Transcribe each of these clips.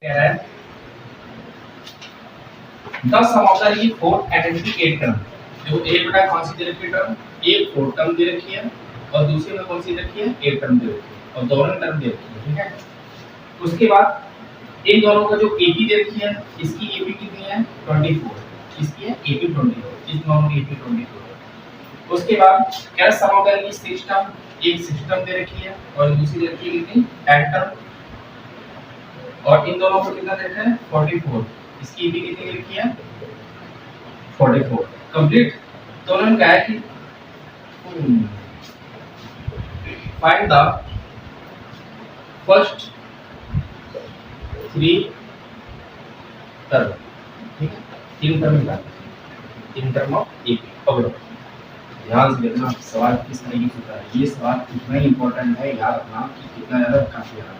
कह रहा है द सम ऑफ द ये फोर आइडेंटिटी 8 टर्म जो ए बटा कौन सी दे रखी है टर्म एक 4 टर्म दे रखी है और दूसरी में कौन सी दे रखी है 8 टर्म दे रखी है और दोनों टर्म दे रखी है। ठीक है, उसके बाद इन दोनों का जो एपी दे रखी है इसकी एपी कितनी है 24, इसकी है एपी 24, इस दोनों की एपी 24। उसके बाद क्या सम ऑफ द सिस्टम एक सिस्टम दे रखी है और दूसरी दे रखी है कितनी 10 टर्म और इन दोनों को कितना दे रखा है 44, इसकी भी कितनी लिखी है 44 कंप्लीट। तो उन्होंने कहा है कि फाइंड द फर्स्ट 3 टर्म। ठीक है, 3 टर्म निकालना 3 टर्म ऑफ एपी। पकड़ो ध्यान से देखना सवाल किस तरीके से होता है। ये सवाल कितना इंपॉर्टेंट है याद रखना कि कितना ज्यादा काफी है।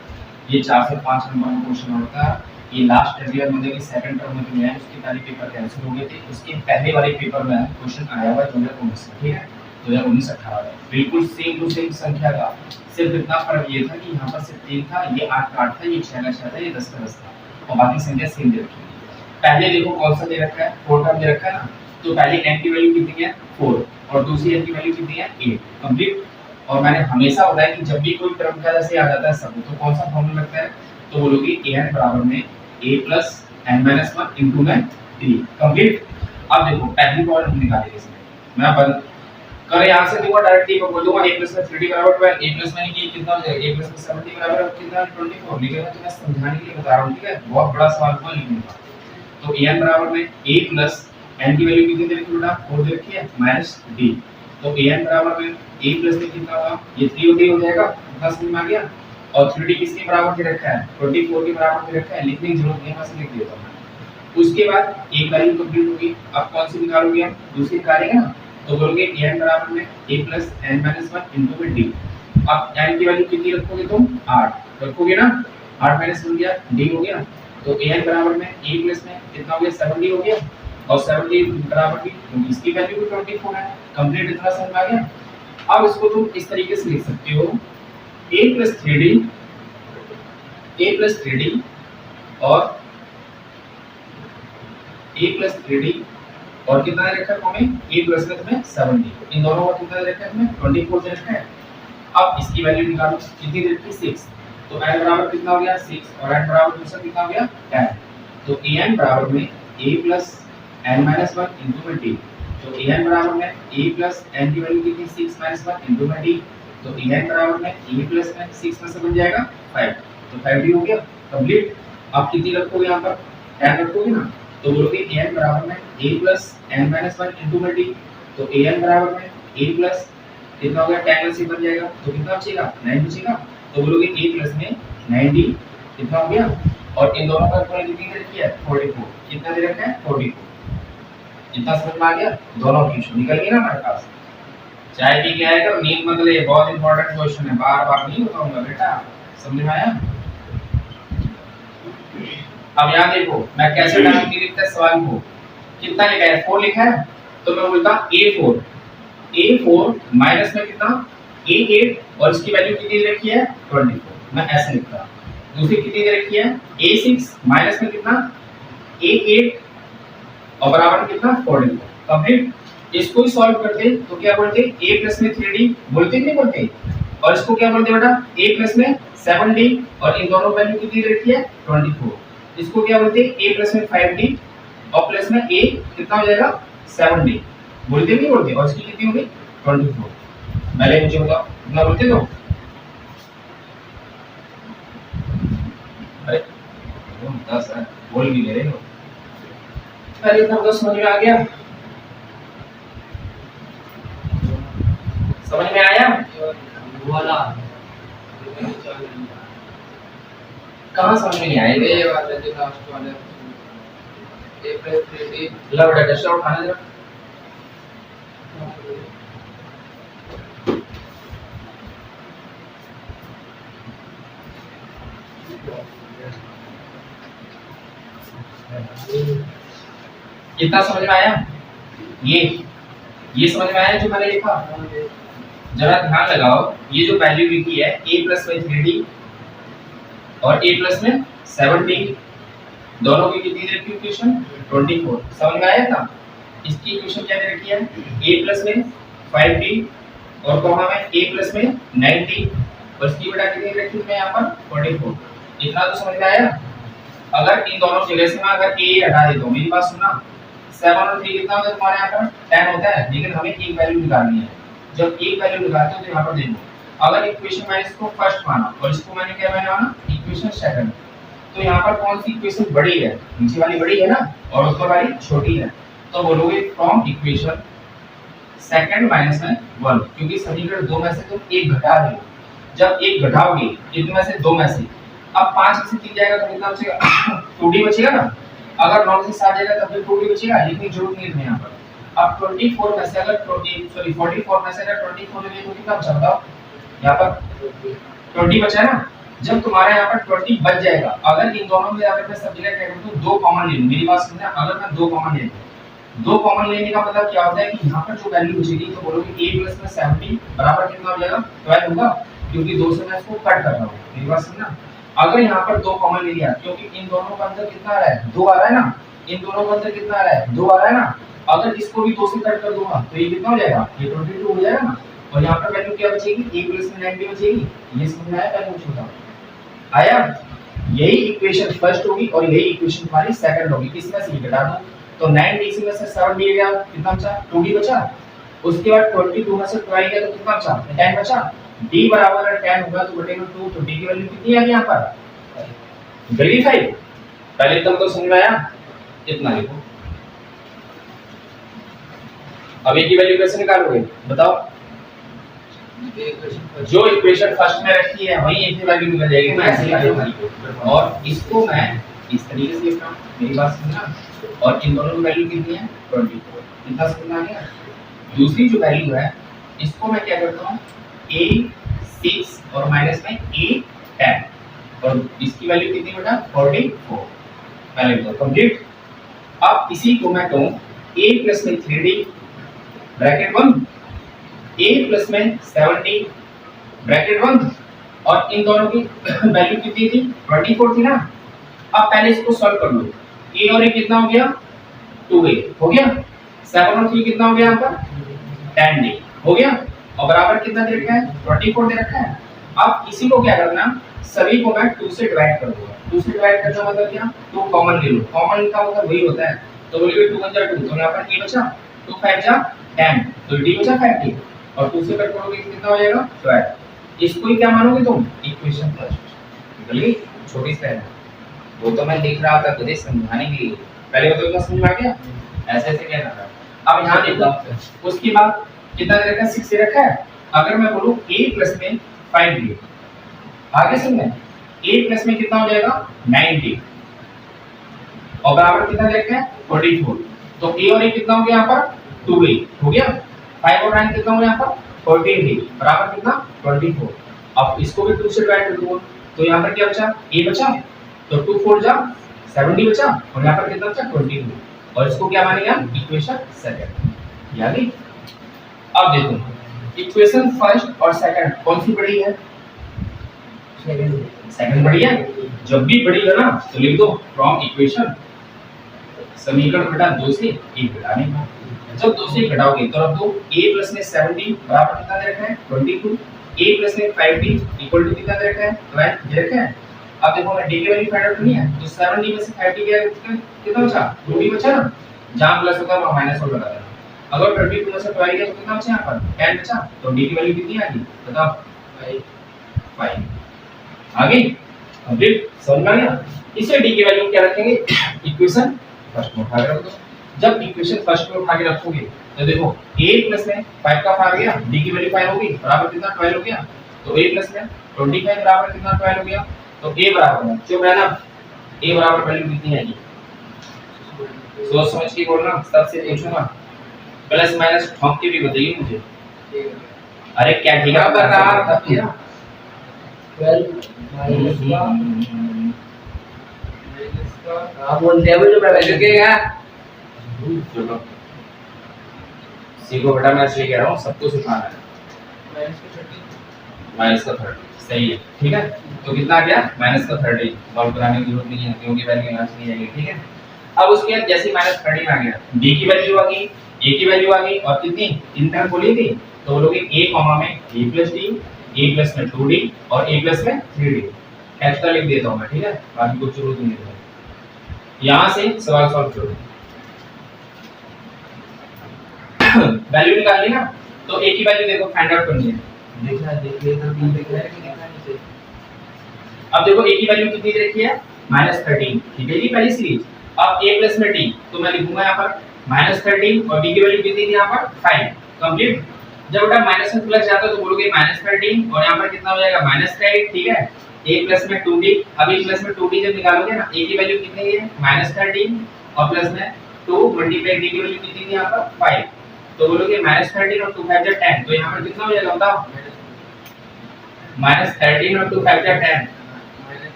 ये 4 से 5 नंबर का क्वेश्चन होता है। ये लास्ट ईयर में देखिए सेकंड टर्म में जो है उसके पहले पेपर कैंसिल हो गए थे, उसके पहले वाले पेपर में क्वेश्चन आया हुआ 2019 में। ठीक है, 2019-18 में बिल्कुल सेम टू सेम संख्या का, सिर्फ इतना फर्क ये था कि यहाँ पर सिर्फ 3 था, ये 8 का 8 था, ये 6 का 6 था, ये 10 का 10 था और बाकी संख्या सेम दे रखी है। पहले देखो कौन सा दे रखा है 4 टर्म दे रखा है ना, तो पहले n की वैल्यू कितनी है 4 और दूसरी n की वैल्यू कितनी है 8 कंप्लीट। और मैंने हमेशा बताया कि जब भी कोई टर्म का जैसे आ जाता है सब तो कौन सा फॉर्मूला लगता है, तो बोलोगे an बराबर में a plus n-1 into में 3 कंप्लीट। अब देखो पहली प्रॉब्लम निकालेंगे इसमें मैं बंद कर यहाँ से देखो डायरेक्टली बोल दूंगा a plus में 3d बराबर 12, a plus में कि कितना हो जाएगा a plus में 70 बराबर कितना 24 लिखेगा। तो मैं समझाने के लिए बता रहा हूँ, ठीक है, बहुत बड़ा सवाल हुआ लिखने का। तो an बराबर में a plus n की वैल्यू कितनी दे रखी है बेटा 4 दे रखी है माइनस d। तो an बराबर में a plus में कितना होगा ये 3 हो जाएगा, इतना समझ में आ गया। और 3d किसके बराबर दे रखा है 24 के बराबर दे रखा है, लिखने की जरूरत नहीं है, बस लिख देता हूं। उसके बाद एक वैल्यू कंप्लीट होगी। अब कौन सी निकालोगे आप दूसरी निकालेंगे ना, तो बोलोगे n बराबर में a plus n-1 into में d। अब n की वैल्यू कितनी रखोगे तुम 8 रखोगे ना, 8 माइनस हो गया d हो गया। तो an बराबर में a plus में कितना हो गया 7d हो गया और 7d बराबर भी क्योंकि इसकी वैल्यू भी 24 है कंप्लीट। इतना समझ में आ गया। अब इसको तुम इस तरीके से लिख सकते हो a plus 3d और a plus 3d और कितना दे रखा है हमें a plus में 7d, इन दोनों का कितना दे रखा है हमें 24 दे रखा है। अब इसकी वैल्यू निकालो कितनी दे रखी है 6, तो n बराबर कितना हो गया 6 और n बराबर दूसरा कितना हो गया 10। तो an बराबर में a plus n-1 into में d। तो an बराबर में a plus n की वैल्यू कितनी 6 minus 1 into में d। तो an बराबर में a plus में 6 में से बन जाएगा 5, तो 5d हो गया कंप्लीट। अब कितनी रखोगे यहाँ पर 10 रखोगे ना, तो बोलोगे an बराबर में a plus n-1 into में d। तो an बराबर में a plus कितना हो गया 10 में से बन जाएगा, तो कितना बचेगा 9 बचेगा। तो बोलोगे a plus में 9d कितना हो गया। और इन दोनों का गुणा कितनी दे रखी है 44, कितना दे रखा है 44। इतना समझ में आ गया, दोनों की निकल गई ना हमारे पास। चाय पी के आएगा नींद मत ले, बहुत इंपॉर्टेंट क्वेश्चन है, बार-बार नहीं बताऊंगा बेटा, समझ में आया। अब यहाँ देखो मैं कैसे टाइम की लिखता है सवाल को, कितना लिखा है 4 लिखा है, तो मैं बोलता a4 माइनस में कितना a8 और इसकी वैल्यू कितनी दे रखी है 24, मैं ऐसे लिखता। दूसरी कितनी दे रखी है a6 माइनस में कितना a8 और बराबर कितना 44 कंप्लीट। इसको ही सॉल्व करते तो क्या बोलते a प्लस में 3d बोलते कि नहीं बोलते, और इसको क्या बोलते बेटा a प्लस में 7d और इन दोनों वैल्यू कितनी दे रखी है 24। इसको क्या बोलते a प्लस में 5d और प्लस में a कितना हो जाएगा 7d बोलते नहीं बोलते, और इसकी कितनी होगी 24। पहले मुझे बताओ कितना बोलते हो। अरे 10 है बोल भी ले रहे हो। अरे इतना तो समझ में आ गया, समझ में आया वाला कहाँ समझ में नहीं आया ये वाला जो लास्ट वाला ए प्लस 3d ला बेटा डस्टर उठाना जरा। कितना समझ में आया, ये समझ में आया जो मैंने लिखा। जरा ध्यान लगाओ, ये जो वैल्यू लिखी है a प्लस में 3d और a प्लस में 7d दोनों की कितनी दे रखी है इक्वेशन 24 समझ में आया था। इसकी इक्वेशन क्या दे रखी है a प्लस में 5d और कॉमा में a प्लस में 9d और इसकी बेटा कितनी दे रखी है यहाँ पर 44। इतना तो समझ में आया। अगर इन दोनों जगह से मैं अगर a हटा देता हूँ मेरी बात सुनना 7 और 3 कितना होता है तुम्हारे यहाँ पर 10 होता है लेकिन हमें एक वैल्यू निकालनी है। जब एक वैल्यू निकालते हो तो यहाँ पर देखो अगर इक्वेशन मैंने इसको फर्स्ट माना और इसको मैंने क्या माना इक्वेशन सेकंड तो यहाँ पर कौन सी इक्वेशन बड़ी है नीचे वाली बड़ी है ना और ऊपर वाली छोटी है तो बोलोगे फ्रॉम इक्वेशन सेकंड माइनस में 1 क्योंकि समीकरण दो में से तुम एक घटा रहे हो। जब एक घटाओगे कितने में से दो में से अब 5 में से 3 जाएगा तो कितना बचेगा 2d बचेगा ना। अगर 9 में से 7 जाएगा तब भी 2d बचेगा लिखने की जरूरत नहीं है यहाँ पर। अब 24 में से अगर 44 में से अगर 24 ले तो कितना बचा बताओ यहाँ पर 20 बचा है ना। जब तुम्हारे यहाँ पर 20 बच जाएगा अगर इन दोनों में अगर मैं सब जगह क्या करूँ तो दो कॉमन ले लूँ मेरी बात समझना। अगर मैं दो कॉमन ले लूँ दो कॉमन लेने का मतलब क्या होता है कि यहाँ पर जो वैल्यू बचेगी तो बोलोगे a प्लस में 70 बराबर कितना हो जाएगा 12 होगा क्योंकि 2 से मैं इसको कट कर रहा हूँ मेरी बात समझना। अगर यहाँ पर दो कॉमन ले लिया क्योंकि इन दोनों का अंतर कितना आ रहा है 2 आ रहा है ना। इन दोनों का अंतर कितना आ रहा है 2 आ रहा है ना। अगर इसको भी 2 से कट कर दूंगा तो ये कितना हो जाएगा ये 22 हो जाएगा ना। और यहाँ पर वैल्यू क्या बचेगी a प्लस में 90 बचेगी। ये समझ में आया पहले छोटा आया। यही इक्वेशन फर्स्ट होगी और यही इक्वेशन तुम्हारी सेकंड होगी। किसमें से घटा दो तो 9d में से 7d गया कितना बचा 2d बचा। उसके बाद 22 में से 12 गया तो कितना बचा 10 बचा। d बराबर अगर 10 होगा तो बटेगा 2 तो d की वैल्यू कितनी आ गई यहाँ पर वेरीफाई। पहले तक तो समझ में आया इतना लिखो। अब a की वैल्यू कैसे निकालोगे बताओ। जो इक्वेशन फर्स्ट में रखी है वही एक ही वैल्यू निकल जाएगी। मैं ऐसे ही लिखूंगा और इसको मैं इस तरीके से लिखता हूं मेरी बात समझना। और इन दोनों की वैल्यू कितनी है 24 कितना समझ आ गया। दूसरी जो वैल्यू है इसको मैं क्या करता हूं a6 और माइनस में a10 और इसकी वैल्यू कितनी बेटा 44 पहले तो कंप्लीट। अब इसी को मैं कहूं a प्लस में 3d ब्रैकेट 1 a प्लस में 7d ब्रैकेट 1 और इन दोनों की वैल्यू कितनी थी 24 थी ना। अब पहले इसको सॉल्व कर लो a और a कितना हो गया 2a हो गया 7 और 3 कितना हो गया यहाँ पर 10d हो गया और बराबर कितना दे रखा है 24 दे रखा है। अब इसी को क्या करना सभी को मैं 2 से डिवाइड कर दूंगा। 2 से डिवाइड करने का मतलब क्या 2 कॉमन ले लो। कॉमन का मतलब वही होता है तो बोलिए 2 1 जा 2 तो यहाँ पर a बचा 2 5 जा 10 तो d बचा 5d और 2 से कट करोगे कितना हो जाएगा 12। इसको ही क्या मानोगे तुम इक्वेशन फर्स्ट चलिए छोटी सी है वो तो मैं लिख रहा था तुझे समझाने के लिए। पहले तो इतना समझ में आ गया ऐसे ऐसे क्या कर रहा। अब यहाँ देखो उसके बाद कितना दे रखा है 6 से रखा है। अगर मैं बोलूं a प्लस में 5d आगे सुन में a प्लस में कितना हो जाएगा 9d और बराबर कितना दे रखा है 44 तो a और a कितना हो गया यहाँ पर 2a हो गया 5 और 9 कितना हो गया यहाँ पर 14d बराबर कितना 24। अब इसको भी 2 से डिवाइड कर दूंगा तो यहाँ पर क्या बचा a बचा तो 2 4 जा 7d बचा और यहाँ पर कितना बचा 22 और इसको क्या मानेगा इक्वेशन सेकंड यानी। अब देखो इक्वेशन फर्स्ट और सेकंड कौन सी बड़ी है सेकंड बड़ी है। जब भी बड़ी है ना तो लिख दो फ्रॉम इक्वेशन समीकरण घटा 2 से 1 घटाने का। जब 2 से घटाओगे तो रख दो a प्लस में 7d बराबर कितना दे रखा है 22 a प्लस में 5d इक्वल टू कितना दे रखा है 12 दे रखा है। अब देखो मैं d की वैल्यू फाइंड आउट करनी है तो 7d में से 5d गया कितना बचा 2d बचा ना। जहां प्लस होगा वहां माइनस हो लगा देना। अगर 22 में से 12 गया तो कितना बचा यहां पर 10 बचा तो d की वैल्यू कितनी आ गई बताओ 5 आ गई कंप्लीट समझ में आ गया। इसे d की वैल्यू क्या रखेंगे इक्वेशन फर्स्ट में उठा के रख दो। जब इक्वेशन फर्स्ट में उठा के रखोगे तो देखो a प्लस में 5 का 5 आ गया d की वैल्यू 5 होगी बराबर कितना 12 हो गया तो a प्लस में 25 बराबर कितना 12 हो गया तो a बराबर है जो मैंने a बराबर वैल्यू कितनी आएगी सोच समझ के बोलना सबसे पूछूंगा प्लस माइनस ठोक के भी बताइए मुझे। अरे क्या ठीक है कर रहा था क्या 12 माइनस का आप बोलते हैं जो वैल्यू के क्या चलो सीखो बेटा मैं इसलिए कह रहा हूँ सबको सिखाना है। माइनस का 30 माइनस का 30, सही है, ठीक है। तो कितना आ गया माइनस का 30, सॉल्व कराने की जरूरत नहीं है क्योंकि वैल्यू यहाँ से नहीं आएगी, ठीक है। अब उसके बाद जैसे माइनस 30 आ गया, b की वैल्यू आ गई, a की वैल्यू आ गई, और कितनी 3 टर्म बोली थी, तो बोलोगे a कॉमा में a plus d, a plus में 2d और a प्लस में 3d, एक्स्ट्रा लिख देता हूं मैं, ठीक है, बाकी कुछ जरूरत नहीं है। यहां से सवाल सॉल्व करो। वैल्यू निकाल ली ना, तो a की वैल्यू देखो फाइंड आउट करनी है, देखना देखिए तो भी देखना है कि देखना नहीं चाहिए। अब देखो a की वैल्यू कितनी दे रखी है -13, ठीक है जी, पहली सीरीज। अब a प्लस में d, तो मैं लिखूंगा यहाँ पर -13 और d की वैल्यू कितनी थी यहाँ पर 5, कंप्लीट। जब बेटा माइनस में प्लस जाता है तो बोलोगे -13 और यहाँ पर कितना हो जाएगा -8, ठीक है। a प्लस में 2d, अब a प्लस में 2d जब निकालोगे ना, a की वैल्यू कितनी है -13 और प्लस में 2 मल्टीप्लाई d की वैल्यू कितनी थी यहाँ पर 5, तो बोलोगे -13 और 2 5 जा 10, तो यहाँ पर कितना हो जाएगा बताओ, -13 और 2 5 जा 10,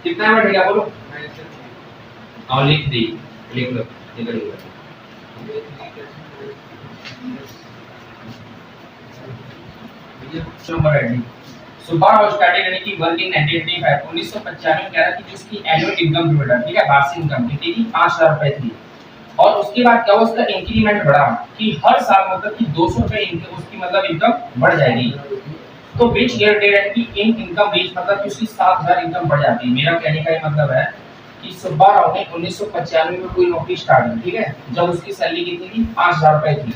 कितना बढ़ेगा बोलो, और लिख दी, लिख लो, लिख लो। नंबर एडिंग सुबह और स्टार्टिंग यानी कि वर्क इन 1995 में कह रहा कि जिसकी एनुअल इनकम थी बेटा, ठीक है, वार्षिक इनकम कितनी थी 5000 रुपए थी, और उसके बाद क्या हुआ उसका इंक्रीमेंट बढ़ा कि हर साल मतलब कि 200 रुपए इनकम उसकी मतलब इनकम बढ़ जाएगी। तो विच ईयर डेट है कि इन इनकम रीच मतलब कि उसकी 7000 इनकम बढ़ जाती है। मेरा कहने का ये मतलब है कि सुब्बा राव ने 1995 में कोई नौकरी स्टार्ट की, ठीक है, जब उसकी सैलरी कितनी थी 5000 रुपए थी,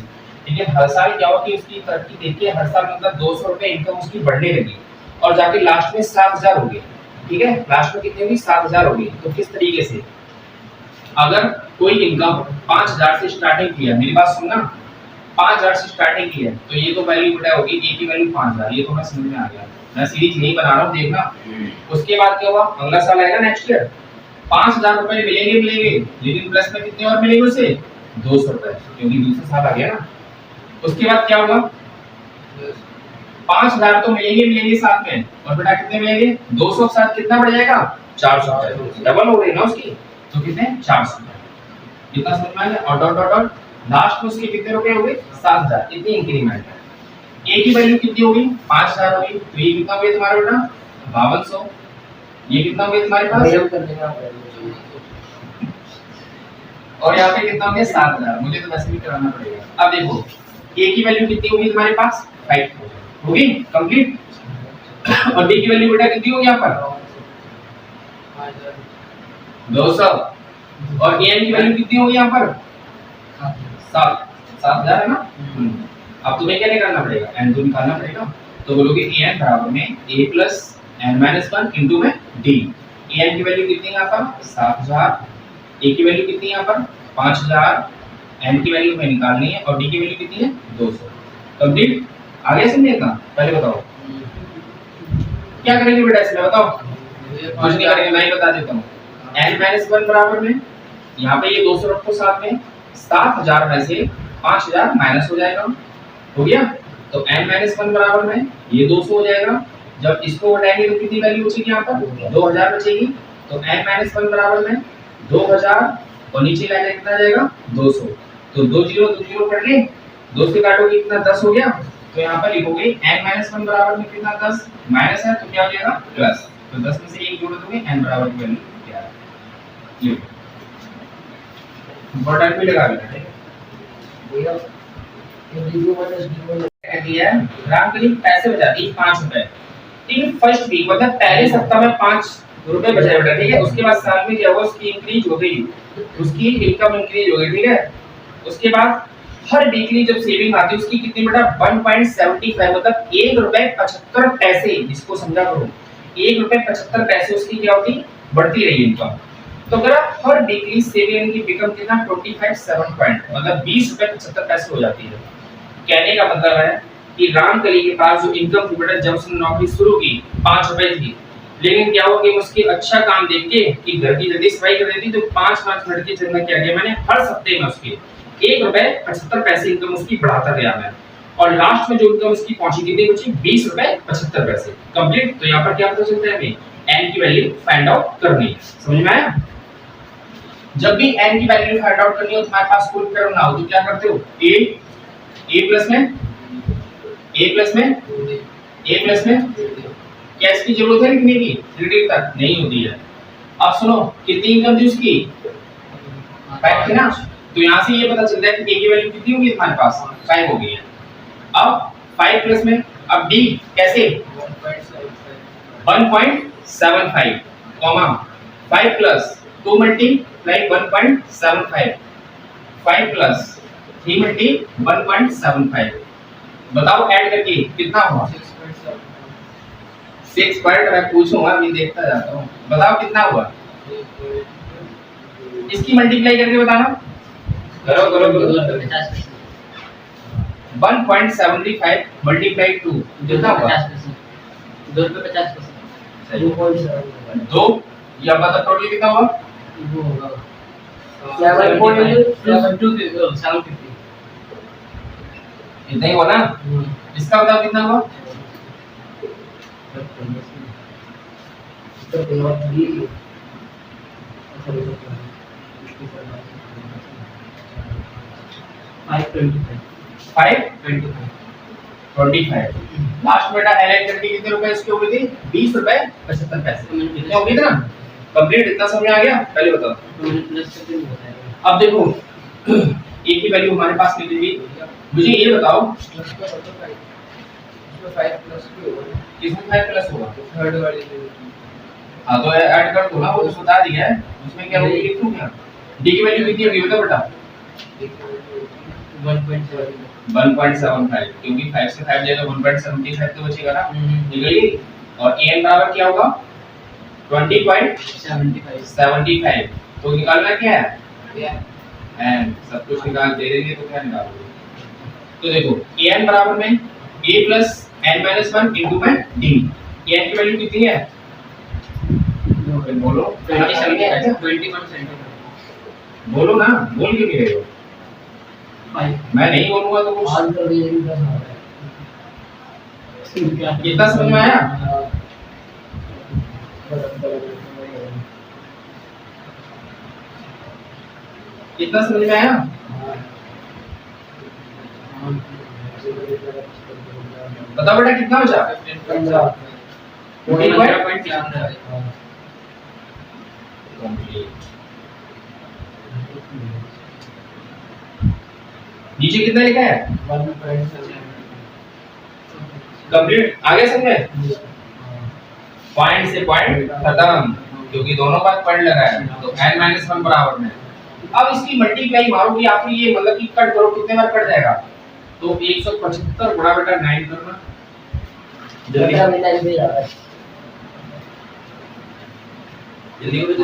ठीक है। हर साल क्या हुआ कि उसकी तरक्की देखिए, हर साल मतलब 200 रुपए इनकम उसकी बढ़ने लगी और जाके लास्ट में 7000 हो गई, ठीक है, लास्ट में कितनी हुई 7000 हो गई। तो किस तरीके से, अगर कोई इनकम 5000 से स्टार्टिंग की है, मेरी बात सुनना, 5000 से स्टार्टिंग की है, तो ये तो वैल्यू बेटा होगी a की वैल्यू 5000, ये तो मैं समझ में आ गया, मैं सीरीज नहीं बना रहा हूं, देखना। उसके बाद क्या हुआ, अगला साल आएगा नेक्स्ट ईयर 5000 रुपए मिलेंगे, लेकिन प्लस में कितने और मिलेंगे उसे 200 रुपए, क्योंकि दूसरा साल आ गया ना। उसके बाद क्या होगा, 5000 तो मिलेंगे साथ में, और बेटा कितने मिलेंगे 200 के साथ कितना बढ़ जाएगा 400 रुपए, डबल हो गई ना उसकी, तो कितने 400 रुपए, कितना समझ में आया। और डॉट डॉट डॉट लास्ट में उसके कितने रुपए हो गए 7000, इतनी इंक्रीमेंट है। a की वैल्यू कितनी होगी 5000 होगी, तो ये कितना हो गया तुम्हारा बेटा 5200, ये कितना हो गया तुम्हारे पास, और यहाँ पे कितना हो गया 7000, मुझे तो वैसे भी कराना पड़ेगा। अब देखो a की वैल्यू कितनी होगी तुम्हारे पास 5000 होगी कंप्लीट, और d की वैल्यू बेटा कितनी होगी यहाँ पर 200, और an की वैल्यू कितनी होगी यहाँ पर 7000 है ना। अब तुम्हें क्या निकालना पड़ेगा, n तो निकालना पड़ेगा, तो बोलोगे an बराबर में a plus n minus 1 into में d, an की वैल्यू कितनी है यहाँ पर 7000, a की वैल्यू कितनी है यहाँ पर 5000, n की वैल्यू में निकालनी है, और d की वैल्यू कितनी है 200, कंप्लीट। आगे समझे इतना, पहले बताओ क्या करेंगे बेटा इसमें, बताओ कुछ नहीं करेंगे, मैं ही बता देता हूँ। n माइनस 1 बराबर में यहाँ पे ये 200 रखो साथ में, 7000 में से 5000 माइनस हो जाएगा, हो गया। तो n माइनस 1 बराबर में ये 200 हो जाएगा, जब इसको हटाएंगे तो कितनी वैल्यू बचेगी यहाँ पर 2000 बचेगी, तो n माइनस 1 बराबर में 2000 और नीचे लाएगा कितना आ जाएगा 200, तो 2 जीरो कट ले, 2 से काटोगे कितना 10 हो गया, तो यहाँ पर लिखोगे n माइनस 1 बराबर में कितना 10 माइनस है तो क्या हो जाएगा प्लस, तो 10 में से 1 जोड़ दोगे n बराबर की वैल्यू क्या है, ये इंपॉर्टेंट भी लगा देना है भैया ये d2 माइनस d1 कह दिया है। राम करीब पैसे बचा दी 5 रुपए, इन फर्स्ट वीक मतलब पहले सप्ताह में 5 रुपए बचा बेटा, ठीक है। उसके बाद साल में क्या हुआ उसकी इंक्रीज हो गई, उसकी इनकम इंक्रीज हो गई, ठीक है। उसके बाद हर वीकली जब सेविंग आती है उसकी कितनी बेटा 1.75 मतलब 1 रुपए 75 पैसे, इसको समझा करो 1 रुपए 75 पैसे उसकी क्या होती बढ़ती रही इनकम। तो अगर हर वीकली सेविंग की बिकम कितना 25 पॉइंट मतलब 20 रुपए 75 पैसे हो जाती है। कहने का मतलब है कि रामकली के पास जो इनकम थी बेटा जब उसने नौकरी शुरू की 5 रुपए थी, लेकिन क्या हुआ कि उसके अच्छा काम देख के कि घर की जल्दी सफाई कर देती, तो 5 मिनट के चंदा क्या किया मैंने हर सप्ताह में उसके 1 रुपए 75 पैसे इनकम उसकी बढ़ाता गया मैं, और लास्ट में जो इनकम उसकी पहुंची कितनी बची 20 रुपए 75 पैसे कंप्लीट। तो यहाँ पर क्या पता चलता है हमें n की वैल्यू फाइंड आउट करनी, समझ में आया। जब भी n की वैल्यू फाइंड आउट करनी हो तुम्हारे पास कोई पैटर्न ना हो तो क्या करते हो a प्लस में a प्लस में कैश की जरूरत है लिखने की क्रेडिट तक नहीं होती है। अब सुनो कितनी इनकम थी उसकी 5 थी ना, तो यहाँ से ये पता चलता है कि ए की वैल्यू कितनी होगी हमारे पास 5 हो गई है। अब 5 प्लस में अब डी कैसे 1.75 comma 5 plus 2 multiply 1.75 5 plus 3 multi 1.75 बताओ ऐड करके कितना हुआ 6 पॉइंट मैं पूछूंगा अभी देखता जाता हूँ बताओ कितना हुआ इसकी मल्टीप्लाई करके बताना करो करो 1.75 मल्टीप्लाई 2 कितना हुआ 2 पे 50% 2 या बता टोटल कितना हुआ 7.750 इतना ही हुआ ना इसका बताओ कितना हुआ फाइव 25 लास्ट बेटा एलएन करके कितने रुपए इसके हो गए थे 20 रुपए 75 पैसे कितने हो गए थे ना कंप्लीट इतना समझ आ गया पहले बताओ अब देखो ए की वैल्यू हमारे पास कितनी थी मुझे ये बताओ किसमें 5 प्लस होगा थर्ड वाली हां तो ऐड कर दो ना वो तो बता दिया है उसमें क्या होगी लिख दूं क्या डी की वैल्यू कितनी होगी बता बेटा 1.75 क्योंकि 5 से 5 जाएगा 1.75 तो बचेगा ना निकल गई और an बराबर क्या होगा 20.75 तो निकालना क्या है n सब कुछ निकाल दे देंगे तो क्या निकालोगे तो देखो an बराबर में a plus n minus 1 into में d an की वैल्यू कितनी है बोलो 21 सेंटीमीटर बोलो ना बोल क्यों नहीं रहे हो मैं नहीं बोलूंगा तो कुछ कितना समझ में आया कितना समझ में आया बताओ बेटा कितना बचा 15.3 नीचे कितना लिखा है कंप्लीट आगे समझे पॉइंट से पॉइंट खत्म क्योंकि दोनों पास पॉइंट लगा है तो n-1 बराबर में अब इसकी मल्टीप्लाई मारोगे आप ये मतलब कि कट करो कितने बार कट जाएगा तो 175 गुणा बेटा 9 करना जल्दी करो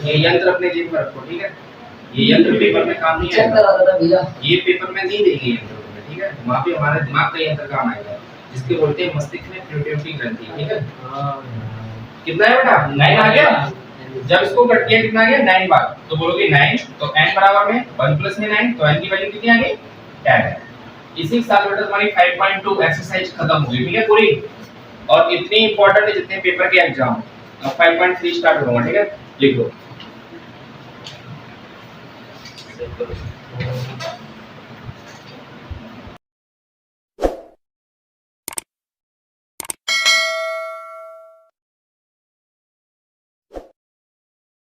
ये यंत्र अपने जेब में रखो ठीक है ये यंत्र पेपर में काम नहीं आएगा ये पेपर में नहीं देंगे यंत्र में ठीक है वहां पे हमारे दिमाग का यंत्र काम आएगा जिसके बोलते हैं मस्तिष्क में क्रिएटिविटी ग्रंथि ठीक है कितना है बेटा 9 आ गया जब इसको कट किया कितना आ गया 9 बार तो बोलोगे 9 तो n बराबर में 1 प्लस में 9 तो n की वैल्यू कितनी आ गई 10 इसी के साथ बेटा तुम्हारी 5.2 एक्सरसाइज खत्म हो गई ठीक है पूरी और इतनी इंपॉर्टेंट है जितने पेपर के एग्जाम अब 5.3 स्टार्ट करूंगा ठीक है लिख लो